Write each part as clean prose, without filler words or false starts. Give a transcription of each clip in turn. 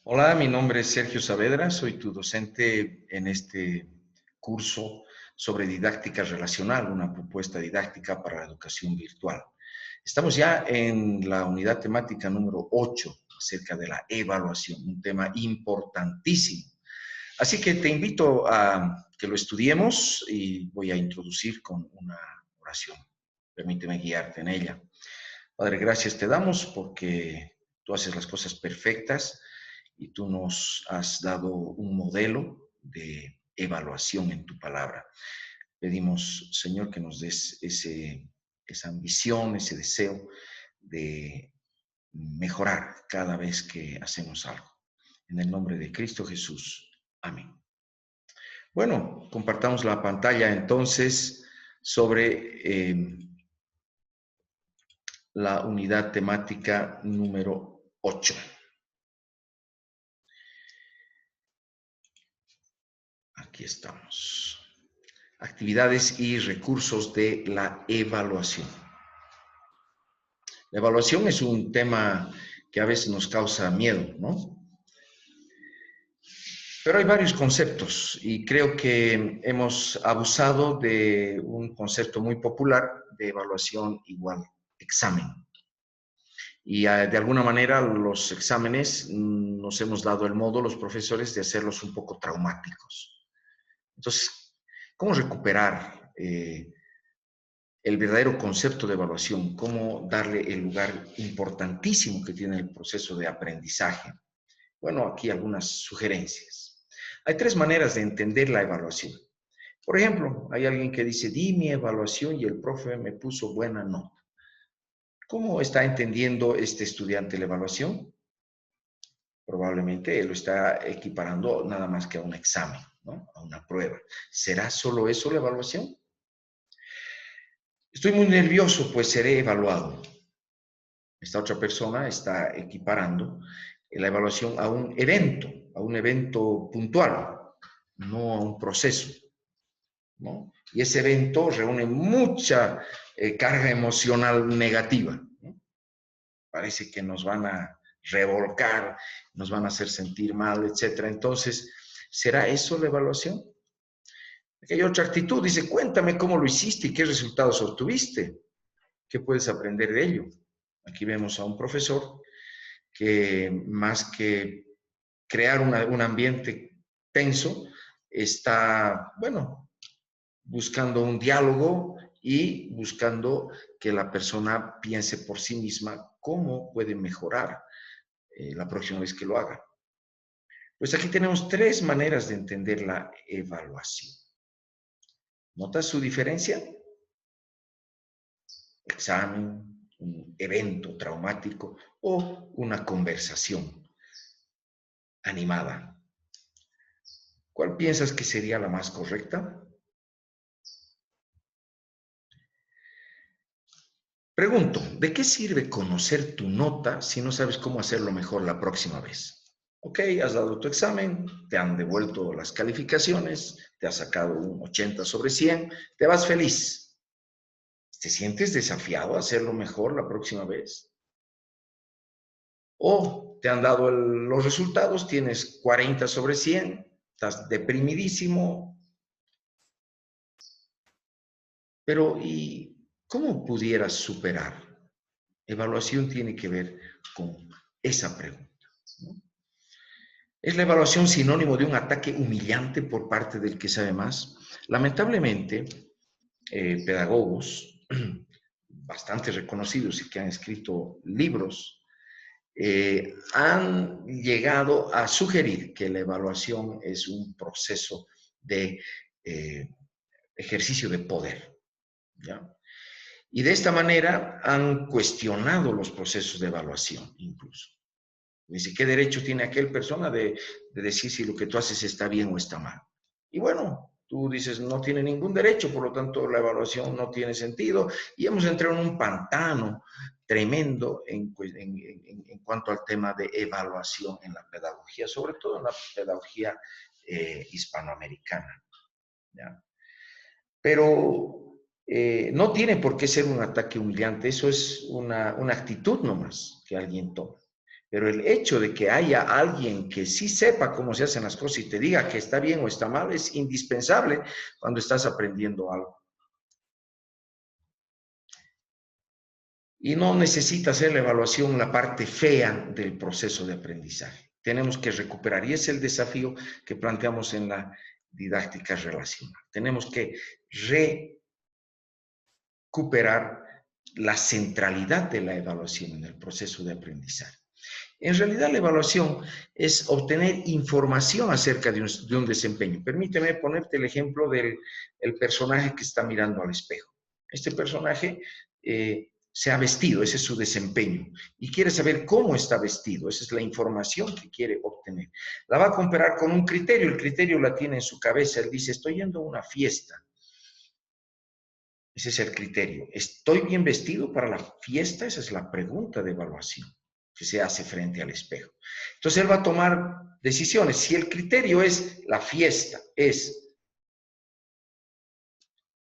Hola, mi nombre es Sergio Saavedra, soy tu docente en este curso sobre didáctica relacional, una propuesta didáctica para la educación virtual. Estamos ya en la unidad temática número 8 acerca de la evaluación, un tema importantísimo. Así que te invito a que lo estudiemos y voy a introducir con una oración. Permíteme guiarte en ella. Padre, gracias te damos porque tú haces las cosas perfectas y tú nos has dado un modelo de evaluación en tu palabra. Pedimos, Señor, que nos des esa ambición, ese deseo de mejorar cada vez que hacemos algo. En el nombre de Cristo Jesús. Amén. Bueno, compartamos la pantalla entonces sobre la unidad temática número 8. Aquí estamos. Actividades y recursos de la evaluación. La evaluación es un tema que a veces nos causa miedo, ¿no? Pero hay varios conceptos y creo que hemos abusado de un concepto muy popular de evaluación igual examen. Y de alguna manera los exámenes nos hemos dado el modo, los profesores, de hacerlos un poco traumáticos. Entonces, ¿cómo recuperar el verdadero concepto de evaluación? ¿Cómo darle el lugar importantísimo que tiene el proceso de aprendizaje? Bueno, aquí algunas sugerencias. Hay tres maneras de entender la evaluación. Por ejemplo, hay alguien que dice, di mi evaluación y el profe me puso buena nota. ¿Cómo está entendiendo este estudiante la evaluación? Probablemente él lo está equiparando nada más que a un examen, ¿no? A una prueba. ¿Será solo eso la evaluación? Estoy muy nervioso, pues seré evaluado. Esta otra persona está equiparando la evaluación a un evento puntual, no a un proceso, ¿no? Y ese evento reúne mucha carga emocional negativa, ¿no? Parece que nos van a revolcar, nos van a hacer sentir mal, etcétera. Entonces, ¿será eso la evaluación? Aquí hay otra actitud, dice, cuéntame cómo lo hiciste y qué resultados obtuviste. ¿Qué puedes aprender de ello? Aquí vemos a un profesor que más que crear un ambiente tenso, está, bueno, buscando un diálogo y buscando que la persona piense por sí misma cómo puede mejorar la próxima vez que lo haga. Pues aquí tenemos tres maneras de entender la evaluación. ¿Notas su diferencia? Examen, un evento traumático o una conversación animada. ¿Cuál piensas que sería la más correcta? Pregunto, ¿de qué sirve conocer tu nota si no sabes cómo hacerlo mejor la próxima vez? Ok, has dado tu examen, te han devuelto las calificaciones, te has sacado un 80 sobre 100, te vas feliz. ¿Te sientes desafiado a hacerlo mejor la próxima vez? O te han dado los resultados, tienes 40 sobre 100, estás deprimidísimo, pero ¿y cómo pudieras superar? Evaluación tiene que ver con esa pregunta, ¿no? ¿Es la evaluación sinónimo de un ataque humillante por parte del que sabe más? Lamentablemente, pedagogos bastante reconocidos y que han escrito libros han llegado a sugerir que la evaluación es un proceso de ejercicio de poder, ¿ya? Y de esta manera han cuestionado los procesos de evaluación incluso. Dice, ¿qué derecho tiene aquel persona de decir si lo que tú haces está bien o está mal? Y bueno, tú dices, no tiene ningún derecho, por lo tanto la evaluación no tiene sentido y hemos entrado en un pantano tremendo en cuanto al tema de evaluación en la pedagogía, sobre todo en la pedagogía hispanoamericana, ¿ya? Pero no tiene por qué ser un ataque humillante, eso es una actitud nomás que alguien toma. Pero el hecho de que haya alguien que sí sepa cómo se hacen las cosas y te diga que está bien o está mal es indispensable cuando estás aprendiendo algo. Y no necesita hacer la evaluación la parte fea del proceso de aprendizaje. Tenemos que recuperar, y es el desafío que planteamos en la didáctica relacional. Tenemos que recuperar la centralidad de la evaluación en el proceso de aprendizaje. En realidad, la evaluación es obtener información acerca de un desempeño. Permíteme ponerte el ejemplo del personaje que está mirando al espejo. Este personaje se ha vestido, ese es su desempeño, y quiere saber cómo está vestido, esa es la información que quiere obtener. La va a comparar con un criterio, el criterio la tiene en su cabeza, él dice, estoy yendo a una fiesta. Ese es el criterio. ¿Estoy bien vestido para la fiesta? Esa es la pregunta de evaluación que se hace frente al espejo. Entonces él va a tomar decisiones. Si el criterio es la fiesta, es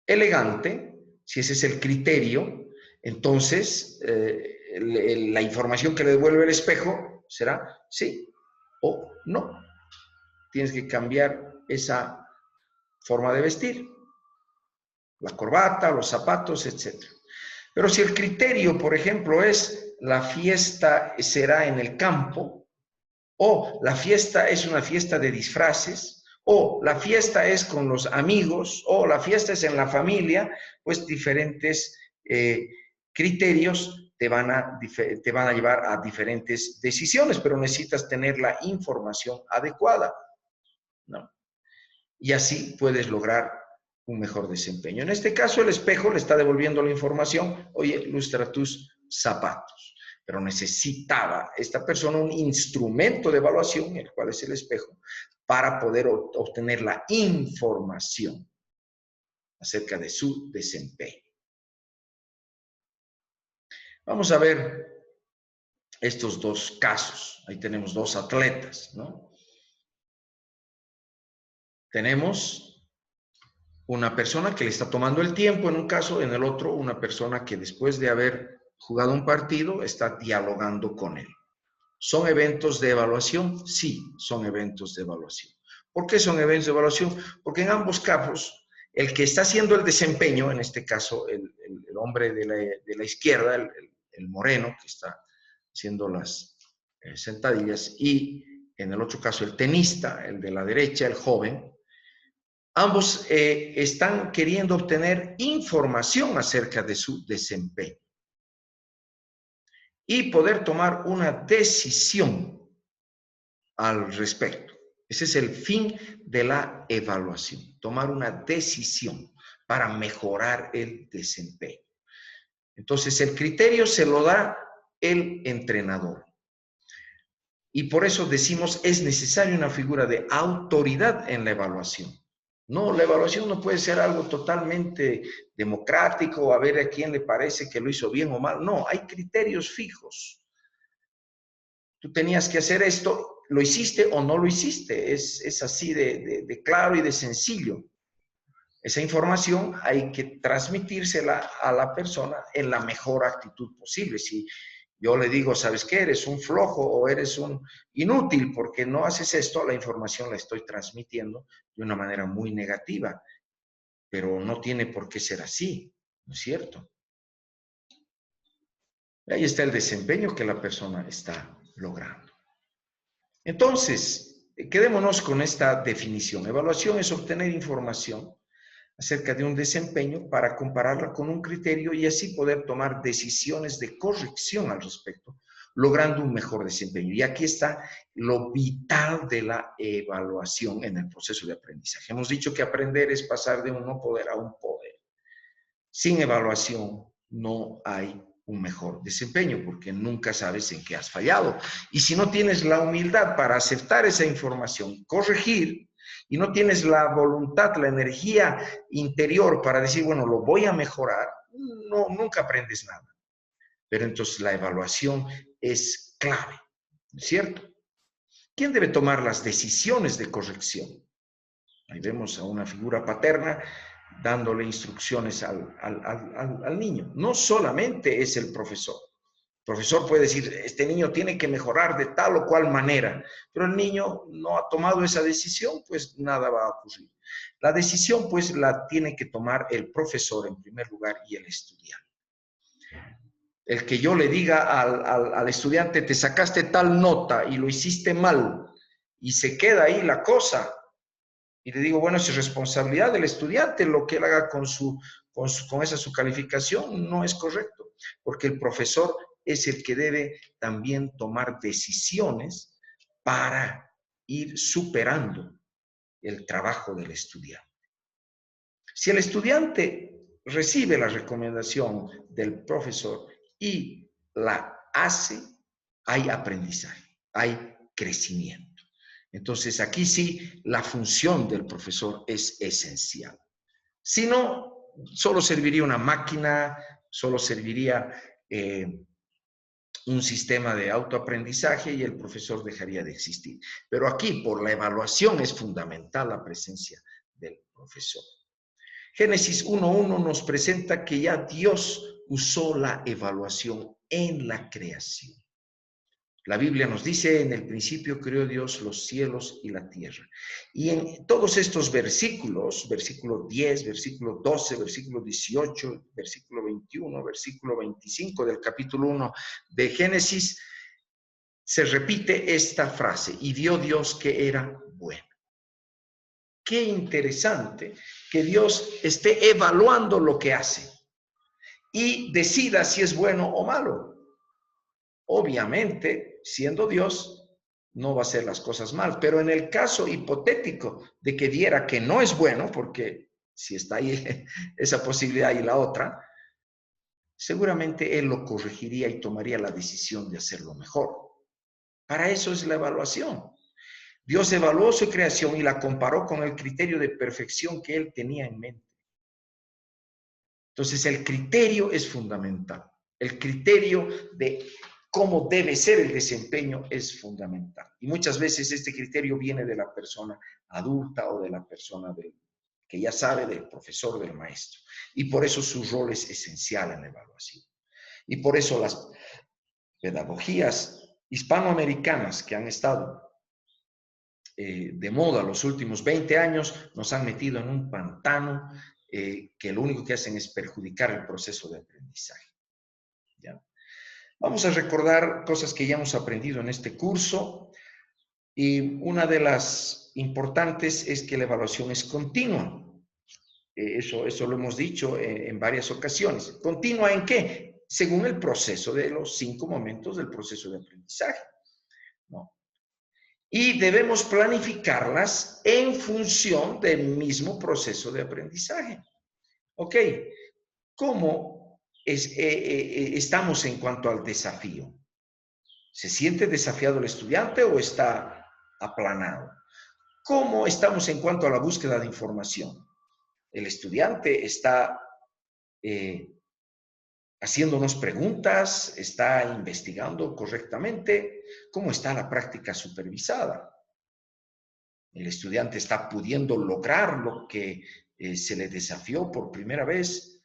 elegante, si ese es el criterio, entonces la información que le devuelve el espejo será sí o no. Tienes que cambiar esa forma de vestir, la corbata, los zapatos, etc. Pero si el criterio, por ejemplo, es la fiesta será en el campo, o la fiesta es una fiesta de disfraces, o la fiesta es con los amigos, o la fiesta es en la familia, pues diferentes criterios te van a llevar a diferentes decisiones, pero necesitas tener la información adecuada, ¿no? Y así puedes lograr un mejor desempeño. En este caso, el espejo le está devolviendo la información, oye, lustra tus zapatos. Pero necesitaba esta persona un instrumento de evaluación, el cual es el espejo, para poder obtener la información acerca de su desempeño. Vamos a ver estos dos casos. Ahí tenemos dos atletas, ¿no? Tenemos una persona que le está tomando el tiempo en un caso, en el otro una persona que después de haber jugado un partido está dialogando con él. ¿Son eventos de evaluación? Sí, son eventos de evaluación. ¿Por qué son eventos de evaluación? Porque en ambos casos, el que está haciendo el desempeño, en este caso el hombre de la izquierda, el moreno que está haciendo las sentadillas, y en el otro caso el tenista, el de la derecha, el joven, ambos están queriendo obtener información acerca de su desempeño y poder tomar una decisión al respecto. Ese es el fin de la evaluación, tomar una decisión para mejorar el desempeño. Entonces, el criterio se lo da el entrenador. Y por eso decimos, es necesaria una figura de autoridad en la evaluación. No, la evaluación no puede ser algo totalmente democrático, a ver a quién le parece que lo hizo bien o mal. No, hay criterios fijos. Tú tenías que hacer esto, ¿lo hiciste o no lo hiciste? Es así de claro y de sencillo. Esa información hay que transmitírsela a la persona en la mejor actitud posible. Si yo le digo, ¿sabes qué? Eres un flojo o eres un inútil porque no haces esto, la información la estoy transmitiendo de una manera muy negativa, pero no tiene por qué ser así, ¿no es cierto? Ahí está el desempeño que la persona está logrando. Entonces, quedémonos con esta definición. Evaluación es obtener información acerca de un desempeño para compararla con un criterio y así poder tomar decisiones de corrección al respecto, logrando un mejor desempeño. Y aquí está lo vital de la evaluación en el proceso de aprendizaje. Hemos dicho que aprender es pasar de un no poder a un poder. Sin evaluación no hay un mejor desempeño porque nunca sabes en qué has fallado. Y si no tienes la humildad para aceptar esa información, corregir, y no tienes la voluntad, la energía interior para decir, bueno, lo voy a mejorar, no, nunca aprendes nada. Pero entonces la evaluación es clave, ¿no es cierto? ¿Quién debe tomar las decisiones de corrección? Ahí vemos a una figura paterna dándole instrucciones al niño. No solamente es el profesor, El profesor puede decir, este niño tiene que mejorar de tal o cual manera, pero el niño no ha tomado esa decisión, pues nada va a ocurrir. La decisión, pues, la tiene que tomar el profesor en primer lugar y el estudiante. El que yo le diga al estudiante, te sacaste tal nota y lo hiciste mal, y se queda ahí la cosa, y le digo, bueno, es responsabilidad del estudiante, lo que él haga con esa su calificación no es correcto, porque el profesor es el que debe también tomar decisiones para ir superando el trabajo del estudiante. Si el estudiante recibe la recomendación del profesor y la hace, hay aprendizaje, hay crecimiento. Entonces, aquí sí, la función del profesor es esencial. Si no, solo serviría una máquina, solo serviría un sistema de autoaprendizaje y el profesor dejaría de existir. Pero aquí, por la evaluación, es fundamental la presencia del profesor. Génesis 1:1 nos presenta que ya Dios usó la evaluación en la creación. La Biblia nos dice, en el principio creó Dios los cielos y la tierra. Y en todos estos versículos, versículo 10, versículo 12, versículo 18, versículo 21, versículo 25 del capítulo 1 de Génesis, se repite esta frase, y vio Dios que era bueno. Qué interesante que Dios esté evaluando lo que hace y decida si es bueno o malo. Obviamente, siendo Dios, no va a hacer las cosas mal, pero en el caso hipotético de que diera que no es bueno, porque si está ahí esa posibilidad y la otra, seguramente Él lo corregiría y tomaría la decisión de hacerlo mejor. Para eso es la evaluación. Dios evaluó su creación y la comparó con el criterio de perfección que Él tenía en mente. Entonces, el criterio es fundamental. El criterio de cómo debe ser el desempeño es fundamental. Y muchas veces este criterio viene de la persona adulta o de la persona que ya sabe, del profesor, del maestro. Y por eso su rol es esencial en la evaluación. Y por eso las pedagogías hispanoamericanas que han estado de moda los últimos 20 años nos han metido en un pantano que lo único que hacen es perjudicar el proceso de aprendizaje. ¿Ya? Vamos a recordar cosas que ya hemos aprendido en este curso y una de las importantes es que la evaluación es continua. Eso lo hemos dicho en varias ocasiones. ¿Continua en qué? Según el proceso de los 5 momentos del proceso de aprendizaje, ¿no? Y debemos planificarlas en función del mismo proceso de aprendizaje. Ok, ¿cómo estamos en cuanto al desafío? ¿Se siente desafiado el estudiante o está aplanado? ¿Cómo estamos en cuanto a la búsqueda de información? ¿El estudiante está haciéndonos preguntas? ¿Está investigando correctamente? ¿Cómo está la práctica supervisada? ¿El estudiante está pudiendo lograr lo que se le desafió por primera vez?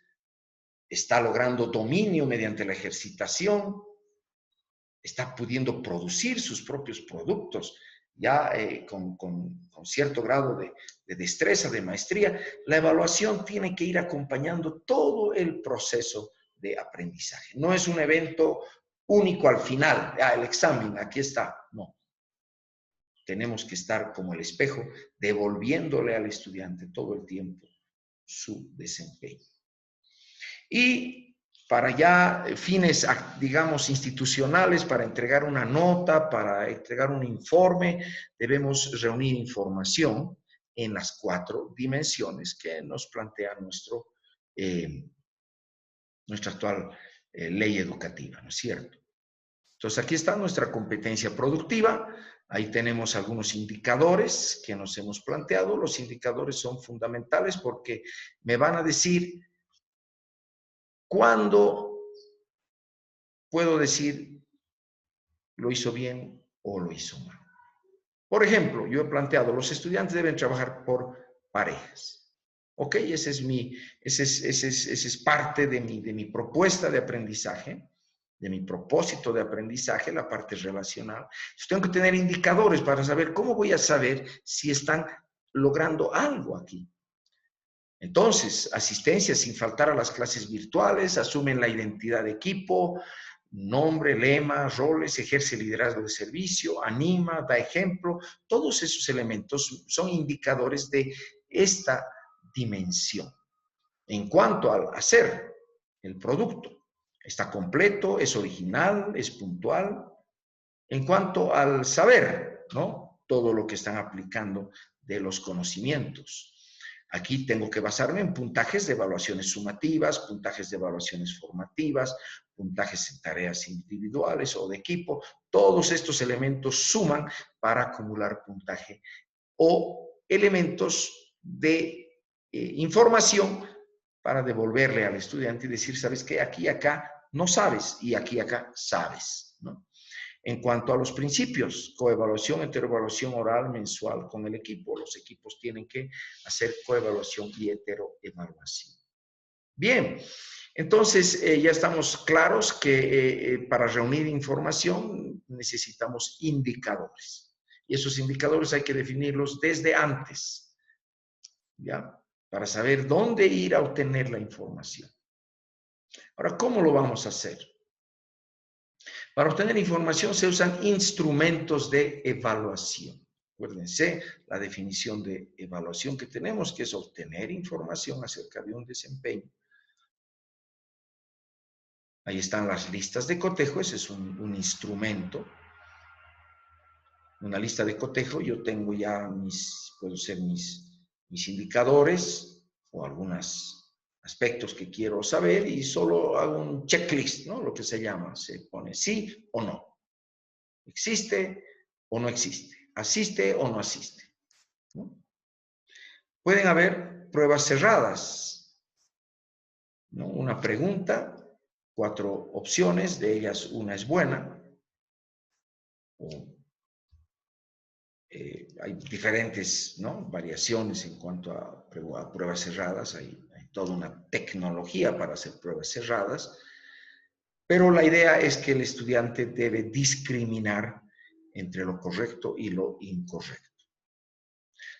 ¿Está logrando dominio mediante la ejercitación? ¿Está pudiendo producir sus propios productos ya con cierto grado de destreza, de maestría? La evaluación tiene que ir acompañando todo el proceso de aprendizaje. No es un evento único al final, el examen, aquí está, no. Tenemos que estar como el espejo, devolviéndole al estudiante todo el tiempo su desempeño. Y para ya fines, digamos, institucionales, para entregar una nota, para entregar un informe, debemos reunir información en las 4 dimensiones que nos plantea nuestra actual ley educativa, ¿no es cierto? Entonces, aquí está nuestra competencia productiva. Ahí tenemos algunos indicadores que nos hemos planteado. Los indicadores son fundamentales porque me van a decir cuándo puedo decir lo hizo bien o lo hizo mal. Por ejemplo, yo he planteado, los estudiantes deben trabajar por parejas. Ok, ese es parte de mi propuesta de aprendizaje. de mi propósito de aprendizaje, la parte relacional. Entonces, tengo que tener indicadores para saber cómo voy a saber si están logrando algo aquí. Entonces, asistencia sin faltar a las clases virtuales, asumen la identidad de equipo, nombre, lema, roles, ejerce liderazgo de servicio, anima, da ejemplo. Todos esos elementos son indicadores de esta dimensión. En cuanto al hacer, el producto está completo, es original, es puntual. En cuanto al saber, ¿no? Todo lo que están aplicando de los conocimientos. Aquí tengo que basarme en puntajes de evaluaciones sumativas, puntajes de evaluaciones formativas, puntajes en tareas individuales o de equipo. Todos estos elementos suman para acumular puntaje o elementos de información para devolverle al estudiante y decir, ¿sabes qué? Aquí y acá no sabes y aquí y acá sabes, ¿no? En cuanto a los principios, coevaluación, heteroevaluación oral mensual con el equipo. Los equipos tienen que hacer coevaluación y heteroevaluación. Bien, entonces ya estamos claros que para reunir información necesitamos indicadores. Y esos indicadores hay que definirlos desde antes, ¿ya? Para saber dónde ir a obtener la información. Ahora, ¿cómo lo vamos a hacer? Para obtener información se usan instrumentos de evaluación. Acuérdense la definición de evaluación que tenemos, que es obtener información acerca de un desempeño. Ahí están las listas de cotejo, ese es un instrumento. Una lista de cotejo, yo tengo ya puedo ser mis indicadores o algunos aspectos que quiero saber y solo hago un checklist, ¿no? Lo que se llama, se pone sí o no. ¿Existe o no existe? ¿Asiste o no asiste? ¿No? Pueden haber pruebas cerradas, ¿no? Una pregunta, 4 opciones, de ellas una es buena. Hay diferentes, ¿no? Variaciones en cuanto a pruebas cerradas, hay toda una tecnología para hacer pruebas cerradas, pero la idea es que el estudiante debe discriminar entre lo correcto y lo incorrecto.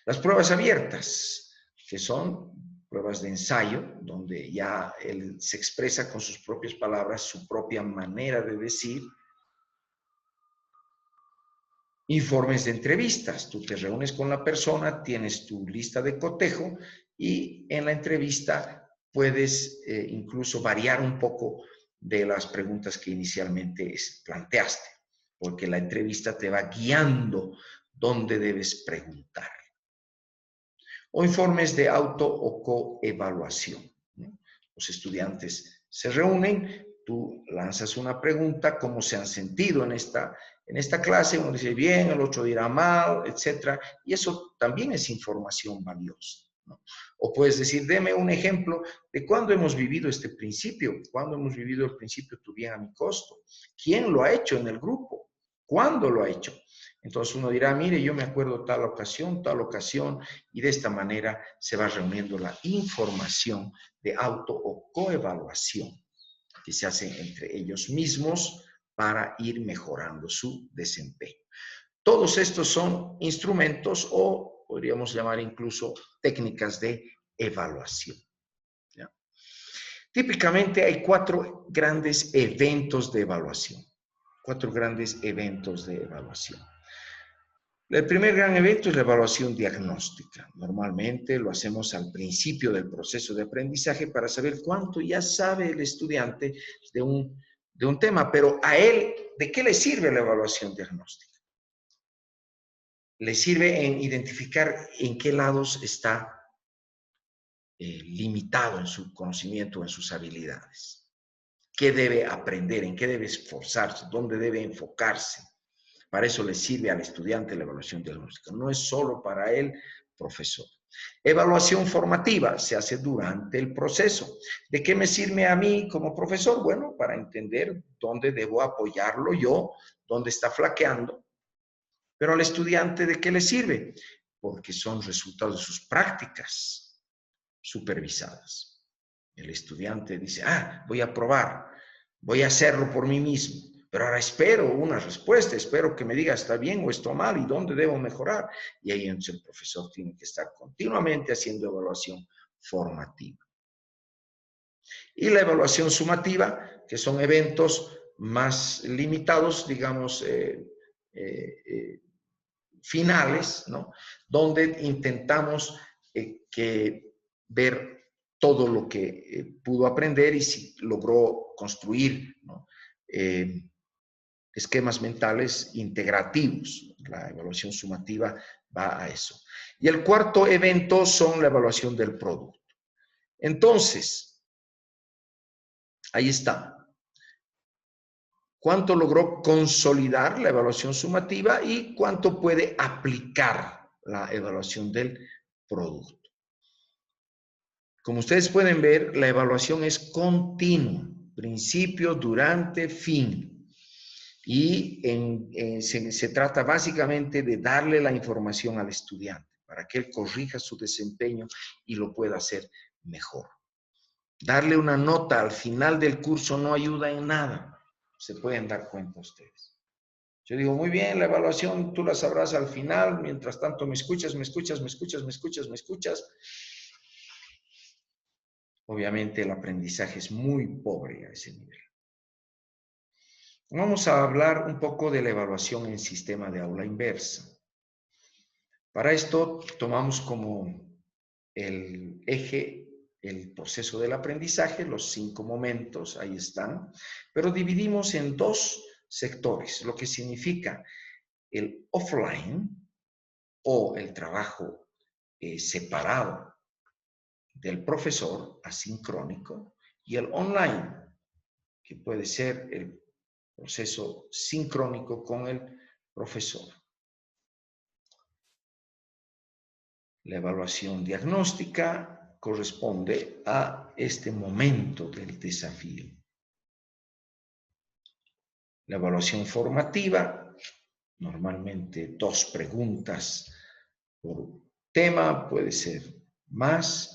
Las pruebas abiertas, que son pruebas de ensayo, donde ya él se expresa con sus propias palabras, su propia manera de decir. Informes de entrevistas, tú te reúnes con la persona, tienes tu lista de cotejo y en la entrevista puedes incluso variar un poco de las preguntas que inicialmente planteaste, porque la entrevista te va guiando dónde debes preguntar. O informes de auto o coevaluación, ¿no? Los estudiantes se reúnen, tú lanzas una pregunta, ¿cómo se han sentido en esta clase? Uno dice bien, el otro dirá mal, etc. Y eso también es información valiosa, ¿no? O puedes decir, deme un ejemplo de cuándo hemos vivido este principio, cuándo hemos vivido el principio tu bien a mi costo, quién lo ha hecho en el grupo, cuándo lo ha hecho. Entonces uno dirá, mire, yo me acuerdo tal ocasión, y de esta manera se va reuniendo la información de auto o coevaluación que se hace entre ellos mismos para ir mejorando su desempeño. Todos estos son instrumentos o podríamos llamar incluso técnicas de evaluación, ¿ya? Típicamente hay 4 grandes eventos de evaluación. 4 grandes eventos de evaluación. El primer gran evento es la evaluación diagnóstica. Normalmente lo hacemos al principio del proceso de aprendizaje para saber cuánto ya sabe el estudiante de un tema, pero a él, ¿de qué le sirve la evaluación diagnóstica? Le sirve en identificar en qué lados está limitado en su conocimiento, en sus habilidades. ¿Qué debe aprender? ¿En qué debe esforzarse? ¿Dónde debe enfocarse? Para eso le sirve al estudiante la evaluación diagnóstica. No es solo para el profesor. Evaluación formativa se hace durante el proceso. ¿De qué me sirve a mí como profesor? Bueno, para entender dónde debo apoyarlo yo, dónde está flaqueando. Pero al estudiante, ¿de qué le sirve? Porque son resultados de sus prácticas supervisadas. El estudiante dice, voy a probar. Voy a hacerlo por mí mismo. Pero ahora espero una respuesta, espero que me diga está bien o está mal y dónde debo mejorar. Y ahí entonces el profesor tiene que estar continuamente haciendo evaluación formativa. Y la evaluación sumativa, que son eventos más limitados, digamos, finales, ¿no? Donde intentamos ver todo lo que pudo aprender y si logró construir, ¿no? Esquemas mentales integrativos. La evaluación sumativa va a eso. Y el cuarto evento son la evaluación del producto. Entonces, ahí está. ¿Cuánto logró consolidar la evaluación sumativa y cuánto puede aplicar la evaluación del producto? Como ustedes pueden ver, la evaluación es continua, principio, durante, fin. Y se trata básicamente de darle la información al estudiante para que él corrija su desempeño y lo pueda hacer mejor. Darle una nota al final del curso no ayuda en nada. Se pueden dar cuenta ustedes. Yo digo, muy bien, la evaluación tú la sabrás al final, mientras tanto me escuchas. Obviamente el aprendizaje es muy pobre a ese nivel. Vamos a hablar un poco de la evaluación en sistema de aula inversa. Para esto tomamos como el eje el proceso del aprendizaje, los 5 momentos, ahí están, pero dividimos en 2 sectores, lo que significa el offline o el trabajo separado del profesor, asincrónico, y el online, que puede ser el proceso sincrónico con el profesor. La evaluación diagnóstica corresponde a este momento del desafío. La evaluación formativa, normalmente 2 preguntas por tema, puede ser más.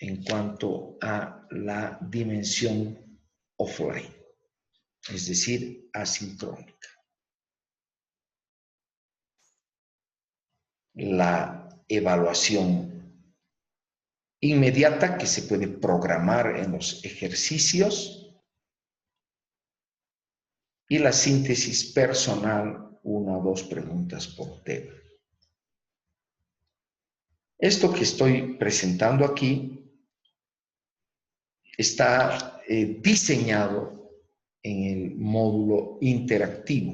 En cuanto a la dimensión offline, es decir, asincrónica. La evaluación inmediata que se puede programar en los ejercicios y la síntesis personal, 1 o 2 preguntas por tema. Esto que estoy presentando aquí está diseñado en el módulo interactivo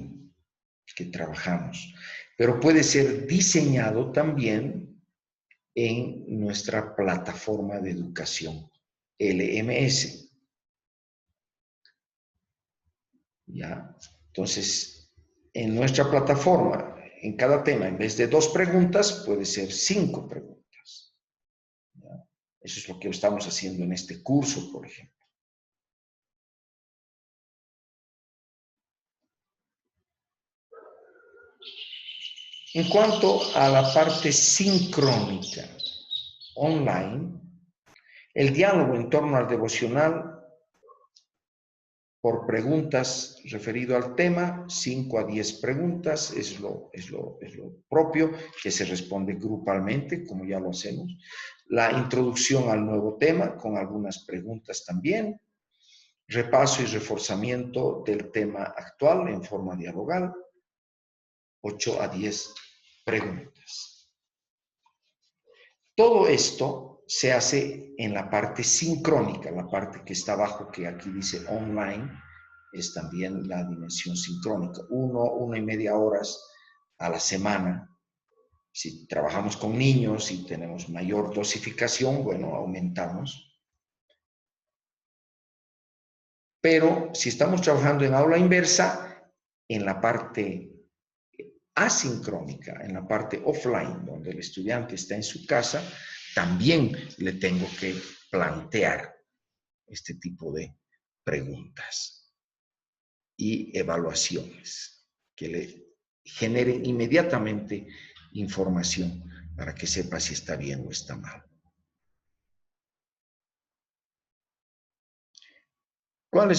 que trabajamos, pero puede ser diseñado también en nuestra plataforma de educación LMS. ¿Ya? Entonces, en nuestra plataforma, en cada tema, en vez de 2 preguntas, puede ser 5 preguntas. ¿Ya? Eso es lo que estamos haciendo en este curso, por ejemplo. En cuanto a la parte sincrónica online, el diálogo en torno al devocional por preguntas referido al tema, 5 a 10 preguntas es lo propio, que se responde grupalmente, como ya lo hacemos. La introducción al nuevo tema, con algunas preguntas también. Repaso y reforzamiento del tema actual en forma dialogal, 8 a 10 preguntas. Todo esto se hace en la parte sincrónica, la parte que está abajo, que aquí dice online, es también la dimensión sincrónica. 1,5 horas a la semana. Si trabajamos con niños y tenemos mayor dosificación, bueno, aumentamos. Pero si estamos trabajando en aula inversa, en la parte asincrónica, en la parte offline, donde el estudiante está en su casa, también le tengo que plantear este tipo de preguntas y evaluaciones que le generen inmediatamente información para que sepa si está bien o está mal. ¿Cuál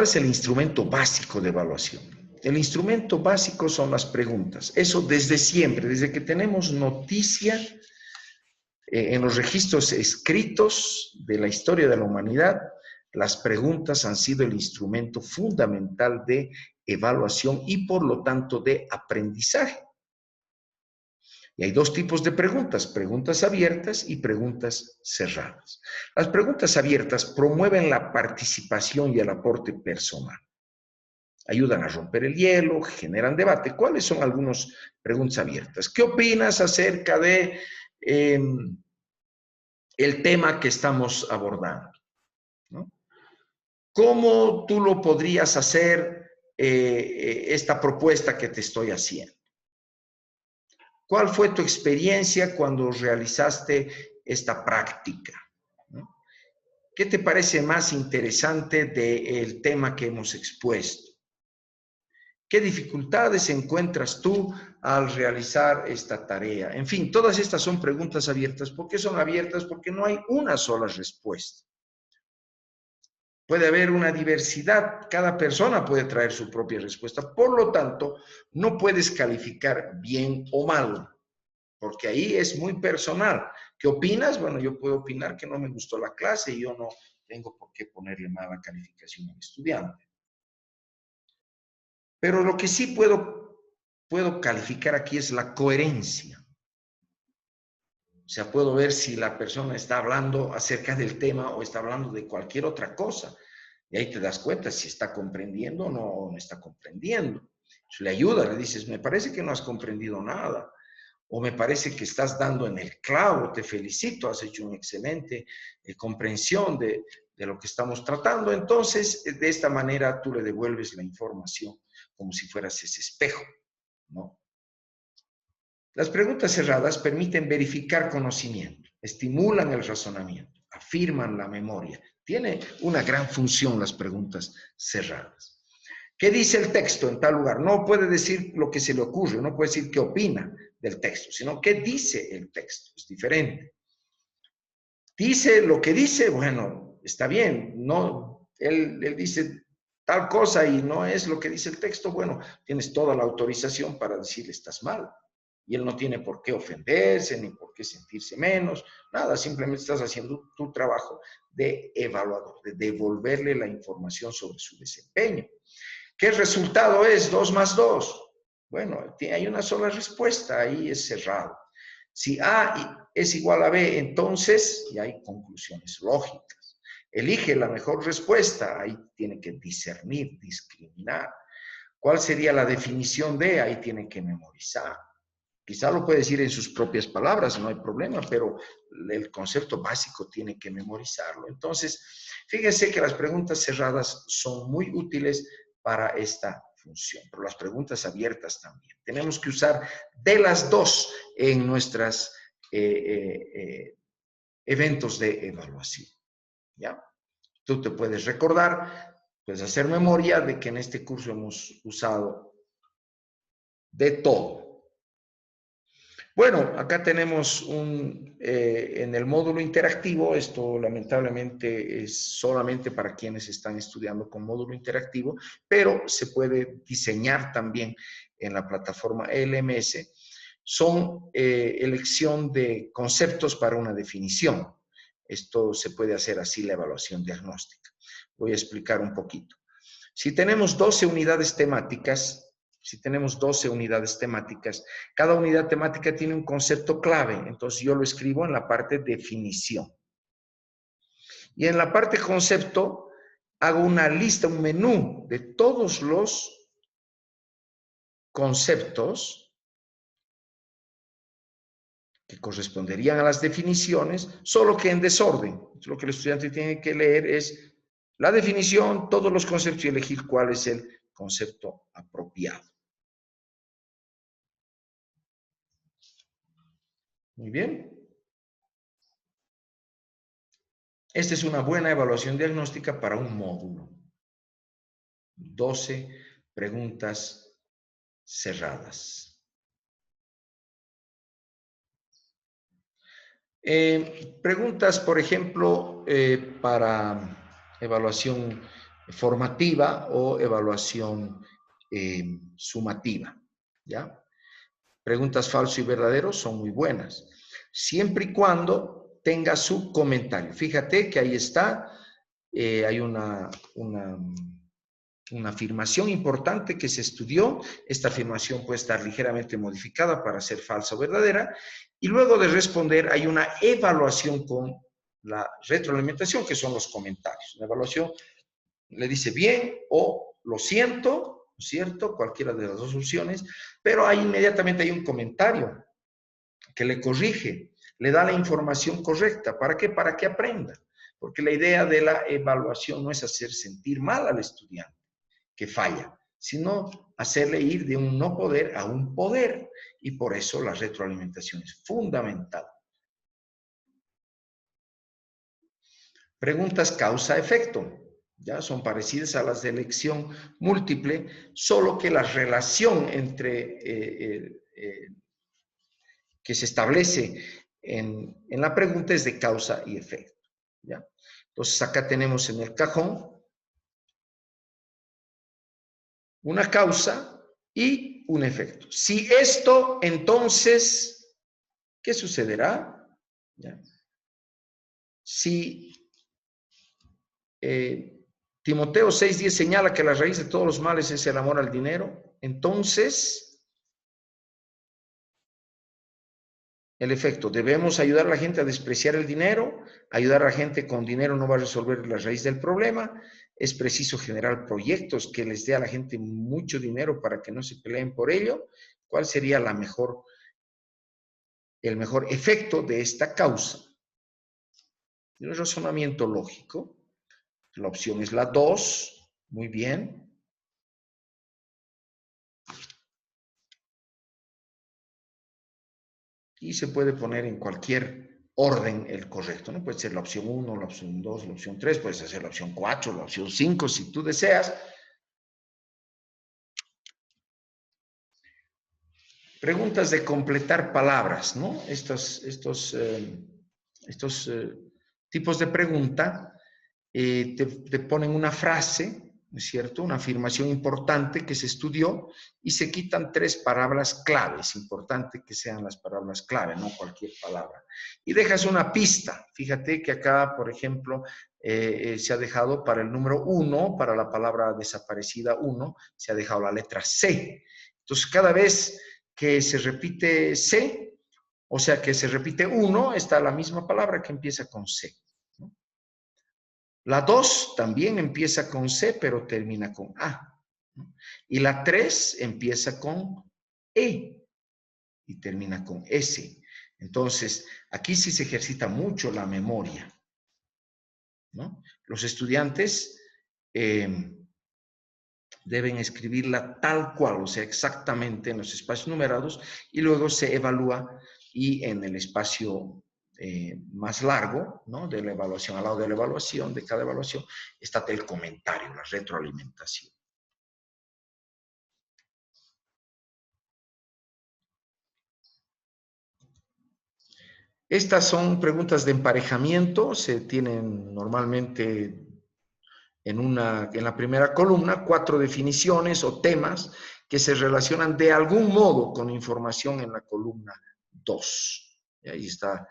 es el instrumento básico de evaluación? El instrumento básico son las preguntas. Eso desde siempre, desde que tenemos noticia en los registros escritos de la historia de la humanidad, las preguntas han sido el instrumento fundamental de evaluación y por lo tanto de aprendizaje. Y hay dos tipos de preguntas abiertas y preguntas cerradas. Las preguntas abiertas promueven la participación y el aporte personal. Ayudan a romper el hielo, generan debate. ¿Cuáles son algunas preguntas abiertas? ¿Qué opinas acerca de el tema que estamos abordando? ¿No? ¿Cómo tú lo podrías hacer esta propuesta que te estoy haciendo? ¿Cuál fue tu experiencia cuando realizaste esta práctica? ¿No? ¿Qué te parece más interesante del tema que hemos expuesto? ¿Qué dificultades encuentras tú al realizar esta tarea? En fin, todas estas son preguntas abiertas. ¿Por qué son abiertas? Porque no hay una sola respuesta. Puede haber una diversidad, cada persona puede traer su propia respuesta. Por lo tanto, no puedes calificar bien o mal, porque ahí es muy personal. ¿Qué opinas? Bueno, yo puedo opinar que no me gustó la clase y yo no tengo por qué ponerle mala calificación al estudiante. Pero lo que sí puedo calificar aquí es la coherencia. O sea, puedo ver si la persona está hablando acerca del tema o está hablando de cualquier otra cosa. Y ahí te das cuenta si está comprendiendo o no está comprendiendo. Si le ayuda, le dices, me parece que no has comprendido nada. O me parece que estás dando en el clavo, te felicito, has hecho una excelente comprensión de lo que estamos tratando. Entonces, de esta manera tú le devuelves la información como si fueras ese espejo, ¿no? Las preguntas cerradas permiten verificar conocimiento, estimulan el razonamiento, afirman la memoria. Tiene una gran función las preguntas cerradas. ¿Qué dice el texto en tal lugar? No puede decir lo que se le ocurre, no puede decir qué opina del texto, sino qué dice el texto. Es diferente. Dice lo que dice, bueno, está bien. No, él dice tal cosa y no es lo que dice el texto, bueno, tienes toda la autorización para decirle estás mal. Y él no tiene por qué ofenderse ni por qué sentirse menos, nada, simplemente estás haciendo tu trabajo de evaluador, de devolverle la información sobre su desempeño. ¿Qué resultado es 2 más 2? Bueno, hay una sola respuesta, ahí es cerrado. Si A es igual a B, entonces ya hay conclusiones lógicas. Elige la mejor respuesta, ahí tiene que discernir, discriminar. ¿Cuál sería la definición de? Ahí tiene que memorizar. Quizá lo puede decir en sus propias palabras, no hay problema, pero el concepto básico tiene que memorizarlo. Entonces, fíjense que las preguntas cerradas son muy útiles para esta función, pero las preguntas abiertas también. Tenemos que usar de las dos en nuestros eventos de evaluación. ¿Ya? Tú te puedes recordar, puedes hacer memoria de que en este curso hemos usado de todo. Bueno, acá tenemos en el módulo interactivo, esto lamentablemente es solamente para quienes están estudiando con módulo interactivo, pero se puede diseñar también en la plataforma LMS. Son elección de conceptos para una definición. Esto se puede hacer así la evaluación diagnóstica. Voy a explicar un poquito. Si tenemos 12 unidades temáticas, cada unidad temática tiene un concepto clave, entonces yo lo escribo en la parte definición. Y en la parte concepto hago una lista, un menú de todos los conceptos que corresponderían a las definiciones, solo que en desorden. Lo que el estudiante tiene que leer es la definición, todos los conceptos y elegir cuál es el concepto apropiado. Muy bien. Esta es una buena evaluación diagnóstica para un módulo. 12 preguntas cerradas. Preguntas, por ejemplo, para evaluación formativa o evaluación sumativa, ¿ya? Preguntas falso y verdadero son muy buenas, siempre y cuando tenga su comentario. Fíjate que ahí está, hay una afirmación importante que se estudió. Esta afirmación puede estar ligeramente modificada para ser falsa o verdadera, y luego de responder hay una evaluación con la retroalimentación, que son los comentarios. La evaluación le dice bien o lo siento, ¿no es cierto? Cualquiera de las dos opciones, pero ahí inmediatamente hay un comentario que le corrige, le da la información correcta. ¿Para qué? Para que aprenda. Porque la idea de la evaluación no es hacer sentir mal al estudiante que falla, sino hacerle ir de un no poder a un poder. Y por eso la retroalimentación es fundamental. Preguntas causa-efecto. Ya son parecidas a las de elección múltiple, solo que la relación entre que se establece en la pregunta es de causa y efecto. ¿Ya? Entonces acá tenemos en el cajón una causa y un efecto. Si esto, entonces, ¿qué sucederá? ¿Ya? Si Timoteo 6:10 señala que la raíz de todos los males es el amor al dinero, entonces, el efecto, debemos ayudar a la gente a despreciar el dinero. Ayudar a la gente con dinero no va a resolver la raíz del problema. Es preciso generar proyectos que les dé a la gente mucho dinero para que no se peleen por ello. ¿Cuál sería el mejor efecto de esta causa? Un razonamiento lógico. La opción es la 2. Muy bien. Y se puede poner en cualquier orden el correcto, ¿no? Puede ser la opción 1, la opción 2, la opción 3, puedes hacer la opción 4, la opción 5, si tú deseas. Preguntas de completar palabras, ¿no? Estos tipos de pregunta te ponen una frase, ¿no es cierto? Una afirmación importante que se estudió y se quitan 3 palabras claves. Importante que sean las palabras clave, no cualquier palabra. Y dejas una pista. Fíjate que acá, por ejemplo, se ha dejado para el número 1, para la palabra desaparecida 1, se ha dejado la letra C. Entonces, cada vez que se repite C, o sea que se repite 1, está la misma palabra que empieza con C. La 2 también empieza con C, pero termina con A. Y la 3 empieza con E y termina con S. Entonces, aquí sí se ejercita mucho la memoria, ¿no? Los estudiantes deben escribirla tal cual, o sea, exactamente en los espacios numerados, y luego se evalúa, y en el espacio más largo, ¿no?, de la evaluación, al lado de la evaluación, de cada evaluación, está el comentario, la retroalimentación. Estas son preguntas de emparejamiento, se tienen normalmente en la primera columna 4 definiciones o temas que se relacionan de algún modo con información en la columna 2. Y ahí está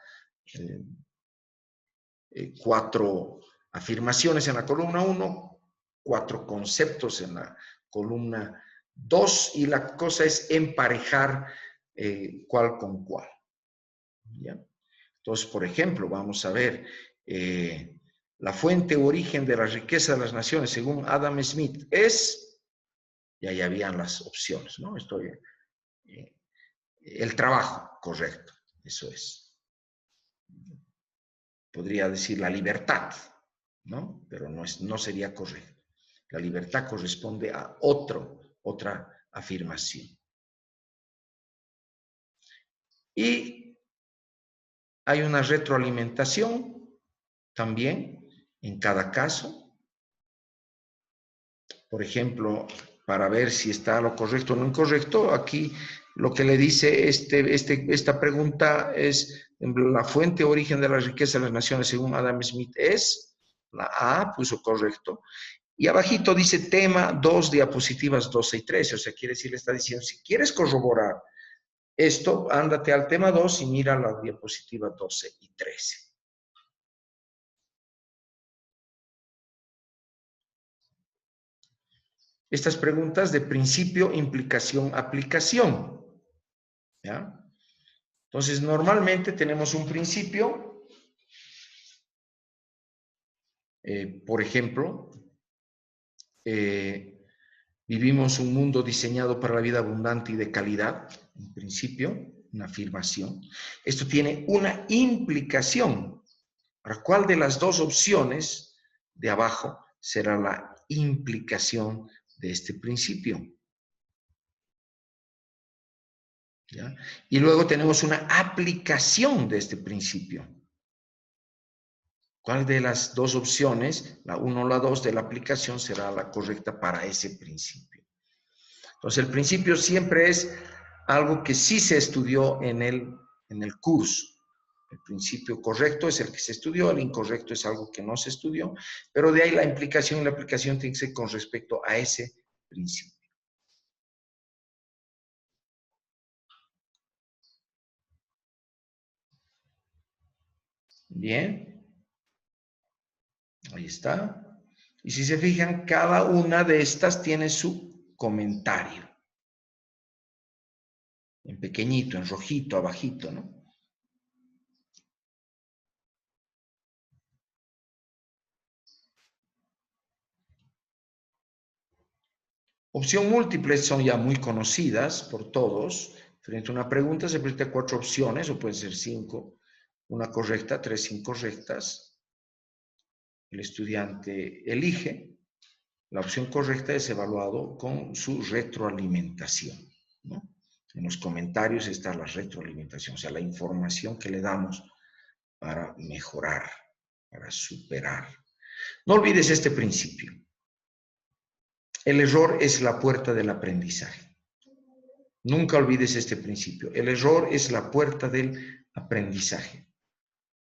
4 afirmaciones en la columna 1, 4 conceptos en la columna 2, y la cosa es emparejar cuál con cuál. ¿Ya? Entonces, por ejemplo, vamos a ver la fuente o origen de la riqueza de las naciones, según Adam Smith, es, y ahí habían las opciones, ¿no? El trabajo, correcto, eso es. Podría decir la libertad, ¿no? Pero no sería correcto. La libertad corresponde a otra afirmación. Y hay una retroalimentación también en cada caso. Por ejemplo, para ver si está lo correcto o no incorrecto, aquí lo que le dice esta pregunta es: la fuente o origen de la riqueza de las naciones según Adam Smith es, la A puso correcto, Y abajito dice tema 2, diapositivas 12 y 13. O sea, quiere decir, le está diciendo, si quieres corroborar esto, ándate al tema 2 y mira las diapositivas 12 y 13. Estas preguntas de principio, implicación, aplicación. ¿Ya? Entonces, normalmente tenemos un principio, por ejemplo, vivimos un mundo diseñado para la vida abundante y de calidad, en principio, una afirmación. Esto tiene una implicación. ¿Para cuál de las dos opciones de abajo será la implicación de este principio? ¿Ya? Y luego tenemos una aplicación de este principio. ¿Cuál de las dos opciones, la 1 o la 2 de la aplicación, será la correcta para ese principio? Entonces, el principio siempre es algo que sí se estudió en el curso. El principio correcto es el que se estudió, el incorrecto es algo que no se estudió, pero de ahí la implicación y la aplicación tiene que ser con respecto a ese principio. Bien, ahí está. Y si se fijan, cada una de estas tiene su comentario. En pequeñito, en rojito, abajito, ¿no? Opción múltiple son ya muy conocidas por todos. Frente a una pregunta se presenta 4 opciones, o pueden ser 5. Una correcta, 3 incorrectas. El estudiante elige. La opción correcta es evaluado con su retroalimentación, ¿no? En los comentarios está la retroalimentación, o sea, la información que le damos para mejorar, para superar. No olvides este principio. El error es la puerta del aprendizaje. Nunca olvides este principio. El error es la puerta del aprendizaje.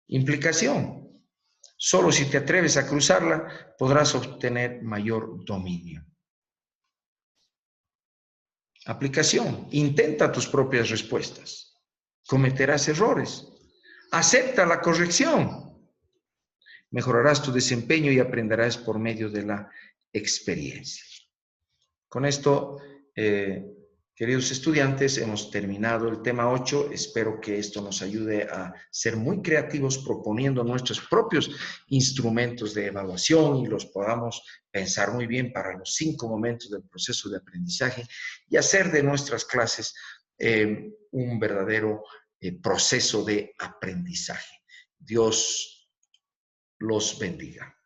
Implicación. Solo si te atreves a cruzarla podrás obtener mayor dominio. Aplicación. Intenta tus propias respuestas. Cometerás errores. Acepta la corrección. Mejorarás tu desempeño y aprenderás por medio de la experiencia. Con esto, queridos estudiantes, hemos terminado el tema 8. Espero que esto nos ayude a ser muy creativos proponiendo nuestros propios instrumentos de evaluación y los podamos pensar muy bien para los 5 momentos del proceso de aprendizaje y hacer de nuestras clases un verdadero proceso de aprendizaje. Dios los bendiga.